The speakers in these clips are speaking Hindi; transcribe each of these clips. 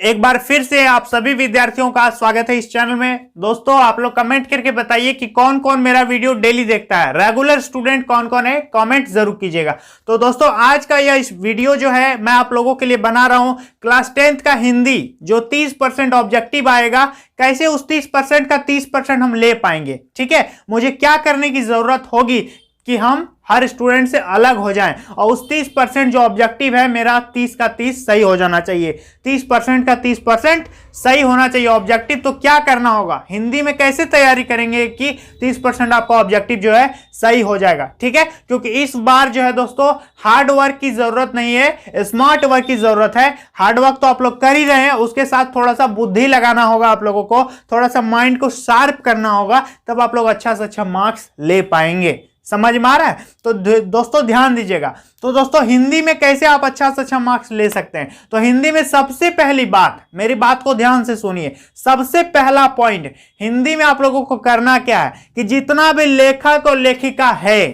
एक बार फिर से आप सभी विद्यार्थियों का स्वागत है इस चैनल में। दोस्तों आप लोग कमेंट करके बताइए कि कौन कौन मेरा वीडियो डेली देखता है, रेगुलर स्टूडेंट कौन कौन है, कमेंट जरूर कीजिएगा। तो दोस्तों आज का यह वीडियो जो है मैं आप लोगों के लिए बना रहा हूं क्लास 10th का हिंदी जो 30% ऑब्जेक्टिव आएगा, कैसे उस 30% का 30% हम ले पाएंगे। ठीक है, मुझे क्या करने की जरूरत होगी कि हम हर स्टूडेंट से अलग हो जाएं और उस 30% जो ऑब्जेक्टिव है मेरा 30 का 30 सही हो जाना चाहिए, 30% का 30% सही होना चाहिए ऑब्जेक्टिव। तो क्या करना होगा, हिंदी में कैसे तैयारी करेंगे कि 30% आपका ऑब्जेक्टिव जो है सही हो जाएगा। ठीक है, क्योंकि इस बार जो है दोस्तों हार्ड वर्क की जरूरत नहीं है, स्मार्ट वर्क की जरूरत है। हार्ड वर्क तो आप लोग कर ही रहे हैं, उसके साथ थोड़ा सा बुद्धि लगाना होगा, आप लोगों को थोड़ा सा माइंड को शार्प करना होगा, तब आप लोग अच्छा से अच्छा मार्क्स ले पाएंगे। समझ में आ रहा है? तो दोस्तों ध्यान दीजिएगा। तो दोस्तों हिंदी में कैसे आप अच्छा से अच्छा मार्क्स ले सकते हैं, तो हिंदी में सबसे पहली बात, मेरी बात को ध्यान से सुनिए, सबसे पहला पॉइंट हिंदी में आप लोगों को करना क्या है कि जितना भी लेखक और लेखिका है,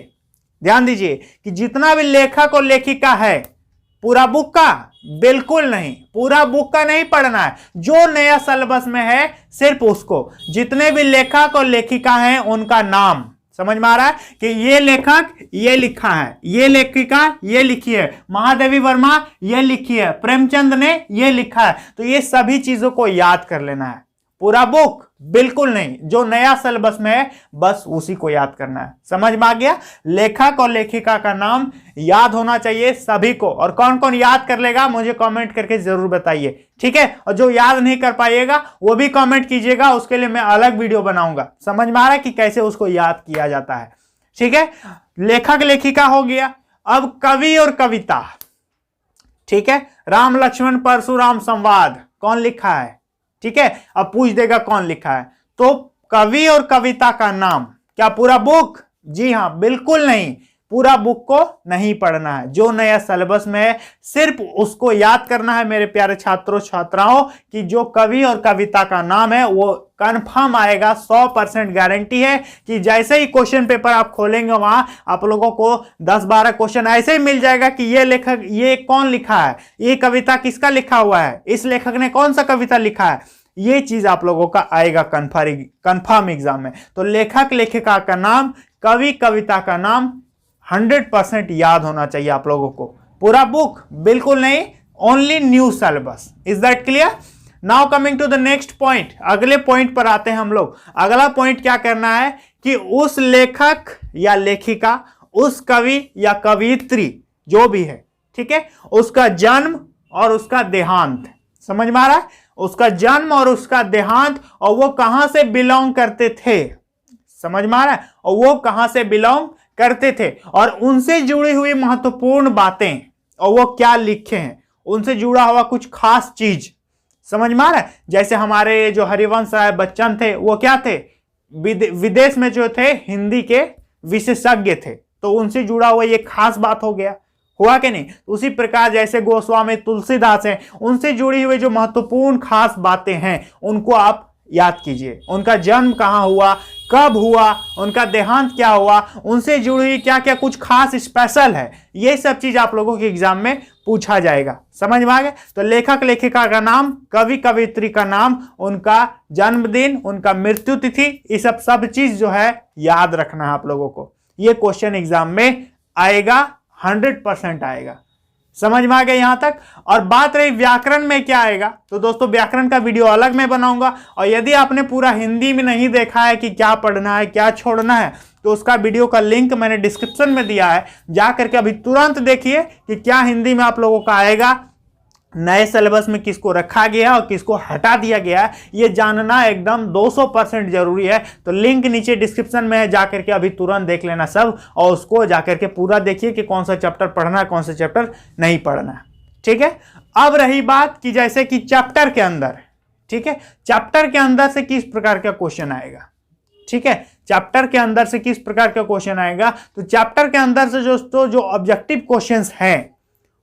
ध्यान दीजिए कि जितना भी लेखक और लेखिका है, पूरा बुक का बिल्कुल नहीं, पूरा बुक का नहीं पढ़ना है, जो नया सिलेबस में है सिर्फ उसको। जितने भी लेखक और लेखिका हैं उनका नाम समझ में आ रहा है कि ये लेखक ये लिखा है, ये लेखिका ये लिखी है, महादेवी वर्मा ये लिखी है, प्रेमचंद ने ये लिखा है। तो ये सभी चीजों को याद कर लेना है, पूरा बुक बिल्कुल नहीं, जो नया सिलेबस में है बस उसी को याद करना है। समझ में आ गया? लेखक और लेखिका का नाम याद होना चाहिए सभी को। और कौन कौन याद कर लेगा मुझे कमेंट करके जरूर बताइए। ठीक है, और जो याद नहीं कर पाइएगा वो भी कमेंट कीजिएगा, उसके लिए मैं अलग वीडियो बनाऊंगा। समझ में आ रहा है कि कैसे उसको याद किया जाता है। ठीक है, लेखक लेखिका हो गया। अब कवि और कविता। ठीक है, राम लक्ष्मण परशुराम संवाद कौन लिखा है? ठीक है, अब पूछ देगा कौन लिखा है, तो कवि और कविता का नाम। क्या पूरा बुक? जी हां, बिल्कुल नहीं, पूरा बुक को नहीं पढ़ना है, जो नया सिलेबस में है सिर्फ उसको याद करना है। मेरे प्यारे छात्रों छात्राओं कि जो कवि और कविता का नाम है वो कंफर्म आएगा, 100% गारंटी है कि जैसे ही क्वेश्चन पेपर आप खोलेंगे वहां आप लोगों को 10-12 क्वेश्चन ऐसे ही मिल जाएगा कि ये लेखक ये कौन लिखा है, ये कविता किसका लिखा हुआ है, इस लेखक ने कौन सा कविता लिखा है, ये चीज आप लोगों का आएगा कंफर्म एग्जाम में। तो लेखक लेखिका का नाम, कवि कविता का नाम 100% याद होना चाहिए आप लोगों को। पूरा बुक बिल्कुल नहीं, only new syllabus. Is that clear? Now coming to the next point, अगले पॉइंट पर आते हैं हम लोग। अगला पॉइंट क्या करना है कि उस लेखक या लेखिका, उस कवि या कवियत्री जो भी है, ठीक है, उसका जन्म और उसका देहांत। समझ में आ रहा है? उसका जन्म और उसका देहांत, और वो कहां से बिलोंग करते थे। समझ में आ रहा है? और वो कहां से बिलोंग करते थे, और उनसे जुड़ी हुई महत्वपूर्ण बातें, और वो क्या लिखे हैं, उनसे जुड़ा हुआ कुछ खास चीज। समझ में आ रहा है? जैसे हमारे जो हरिवंश राय बच्चन थे वो क्या थे, विदेश में जो थे हिंदी के विशेषज्ञ थे, तो उनसे जुड़ा हुआ ये खास बात हो गया, हुआ कि नहीं? उसी प्रकार जैसे गोस्वामी तुलसीदास हैं, उनसे जुड़ी हुई जो महत्वपूर्ण खास बातें हैं उनको आप याद कीजिए। उनका जन्म कहां हुआ, कब हुआ, उनका देहांत क्या हुआ, उनसे जुड़ी हुई क्या क्या कुछ खास स्पेशल है, ये सब चीज आप लोगों के एग्जाम में पूछा जाएगा। समझ में आ गया? तो लेखक लेखिका का नाम, कवि कवियत्री का नाम, उनका जन्मदिन, उनका मृत्यु तिथि, ये सब चीज जो है याद रखना है आप लोगों को। ये क्वेश्चन एग्जाम में आएगा, 100% आएगा। समझ में आ गया यहां तक? और बात रही व्याकरण में क्या आएगा, तो दोस्तों व्याकरण का वीडियो अलग मैं बनाऊंगा, और यदि आपने पूरा हिंदी में नहीं देखा है कि क्या पढ़ना है क्या छोड़ना है, तो उसका वीडियो का लिंक मैंने डिस्क्रिप्शन में दिया है, जाकर के अभी तुरंत देखिए कि क्या हिंदी में आप लोगों का आएगा, नए सिलेबस में किसको रखा गया और किसको हटा दिया गया है, ये जानना एकदम 200% जरूरी है। तो लिंक नीचे डिस्क्रिप्शन में है, जाकर के अभी तुरंत देख लेना सब, और उसको जाकर के पूरा देखिए कि कौन सा चैप्टर पढ़ना है कौन सा चैप्टर नहीं पढ़ना है। ठीक है, अब रही बात कि जैसे कि चैप्टर के अंदर, ठीक है, चैप्टर के अंदर से किस प्रकार का क्वेश्चन आएगा। ठीक है, चैप्टर के अंदर से किस प्रकार का क्वेश्चन आएगा, तो चैप्टर के अंदर से दोस्तों जो ऑब्जेक्टिव क्वेश्चंस हैं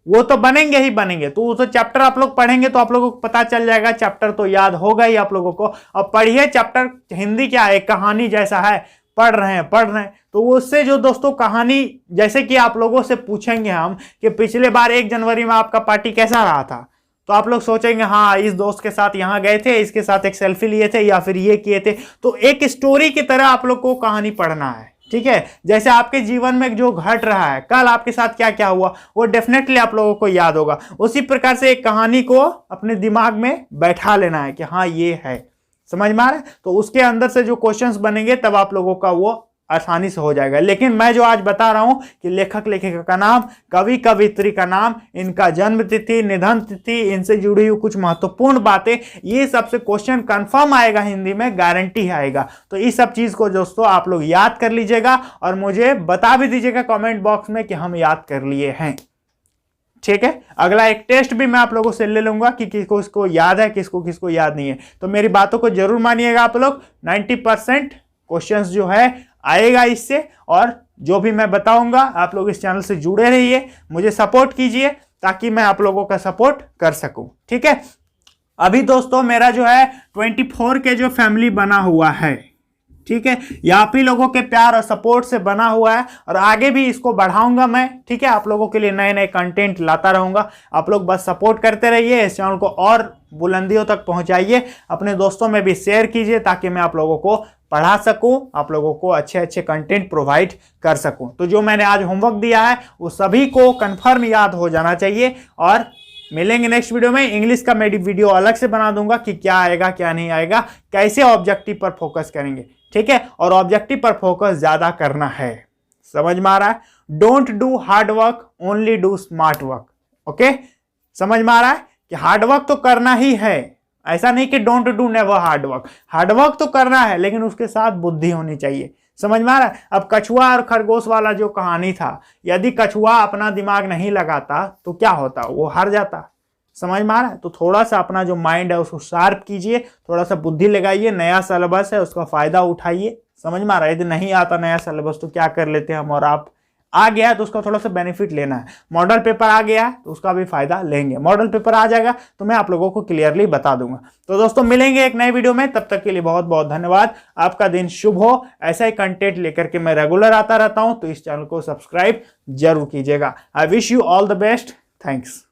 वो तो बनेंगे ही बनेंगे। तो उस चैप्टर आप लोग पढ़ेंगे तो आप लोगों को पता चल जाएगा, चैप्टर तो याद होगा ही आप लोगों को। अब पढ़िए चैप्टर, हिंदी क्या है, कहानी जैसा है, पढ़ रहे हैं, तो उससे जो दोस्तों कहानी, जैसे कि आप लोगों से पूछेंगे हम कि पिछले बार 1 जनवरी में आपका पार्टी कैसा रहा था, तो आप लोग सोचेंगे हाँ इस दोस्त के साथ यहाँ गए थे, इसके साथ एक सेल्फी लिए थे या फिर ये किए थे। तो एक स्टोरी की तरह आप लोग को कहानी पढ़ना है, ठीक है। जैसे आपके जीवन में जो घट रहा है, कल आपके साथ क्या क्या हुआ वो डेफिनेटली आप लोगों को याद होगा। उसी प्रकार से एक कहानी को अपने दिमाग में बैठा लेना है कि हाँ ये है, समझ में आ रहा है। तो उसके अंदर से जो क्वेश्चंस बनेंगे तब आप लोगों का वो आसानी से हो जाएगा। लेकिन मैं जो आज बता रहा हूं कि लेखक लेखिका का नाम, कवि कवित्री का नाम, इनका जन्म तिथि, निधन तिथि, इनसे जुड़ी हुई कुछ महत्वपूर्ण बातें, ये सबसे क्वेश्चन कंफर्म आएगा, हिंदी में गारंटी आएगा। तो इस सब चीज को दोस्तों आप लोग याद कर लीजिएगा और मुझे बता भी दीजिएगा कमेंट बॉक्स में कि हम याद कर लिए हैं, ठीक है। अगला एक टेस्ट भी मैं आप लोगों से ले लूंगा कि किसको इसको याद है, किसको किसको याद नहीं है। तो मेरी बातों को जरूर मानिएगा आप लोग। 90% क्वेश्चंस जो है आएगा इससे, और जो भी मैं बताऊंगा आप लोग इस चैनल से जुड़े रहिए, मुझे सपोर्ट कीजिए ताकि मैं आप लोगों का सपोर्ट कर सकूं, ठीक है। अभी दोस्तों मेरा जो है 24 के जो फैमिली बना हुआ है, ठीक है, ये आप ही लोगों के प्यार और सपोर्ट से बना हुआ है और आगे भी इसको बढ़ाऊंगा मैं, ठीक है। आप लोगों के लिए नए नए कंटेंट लाता रहूंगा। आप लोग बस सपोर्ट करते रहिए, इस चैनल को और बुलंदियों तक पहुंचाइए, अपने दोस्तों में भी शेयर कीजिए ताकि मैं आप लोगों को पढ़ा सकूं, आप लोगों को अच्छे अच्छे कंटेंट प्रोवाइड कर सकूं। तो जो मैंने आज होमवर्क दिया है वो सभी को कंफर्म याद हो जाना चाहिए। और मिलेंगे नेक्स्ट वीडियो में। इंग्लिश का मैं वीडियो अलग से बना दूंगा कि क्या आएगा क्या नहीं आएगा, कैसे ऑब्जेक्टिव पर फोकस करेंगे, ठीक है। और ऑब्जेक्टिव पर फोकस ज्यादा करना है, समझ में आ रहा है। Don't do hard work, only do smart work, okay. समझ में आ रहा है कि हार्ड वर्क तो करना ही है, ऐसा नहीं कि don't do never hard work. Hard work तो करना है लेकिन उसके साथ बुद्धि होनी चाहिए, समझ में आ रहा है। अब कछुआ और खरगोश वाला जो कहानी था, यदि कछुआ अपना दिमाग नहीं लगाता तो क्या होता, वो हार जाता, समझ में आ रहा है। तो थोड़ा सा अपना जो माइंड है उसको शार्प कीजिए, थोड़ा सा बुद्धि लगाइए, नया सिलेबस है उसका फायदा उठाइए, समझ में आ रहा है। यदि नहीं आता नया सिलेबस तो क्या कर लेते हैं हम और आप, आ गया है तो उसका थोड़ा सा बेनिफिट लेना है। मॉडल पेपर आ गया है तो उसका भी फायदा लेंगे, मॉडल पेपर आ जाएगा तो मैं आप लोगों को क्लियरली बता दूंगा। तो दोस्तों मिलेंगे एक नए वीडियो में, तब तक के लिए बहुत बहुत धन्यवाद। आपका दिन शुभ हो। ऐसा ही कंटेंट लेकर के मैं रेगुलर आता रहता हूं, तो इस चैनल को सब्सक्राइब जरूर कीजिएगा। I wish you all the best. Thanks.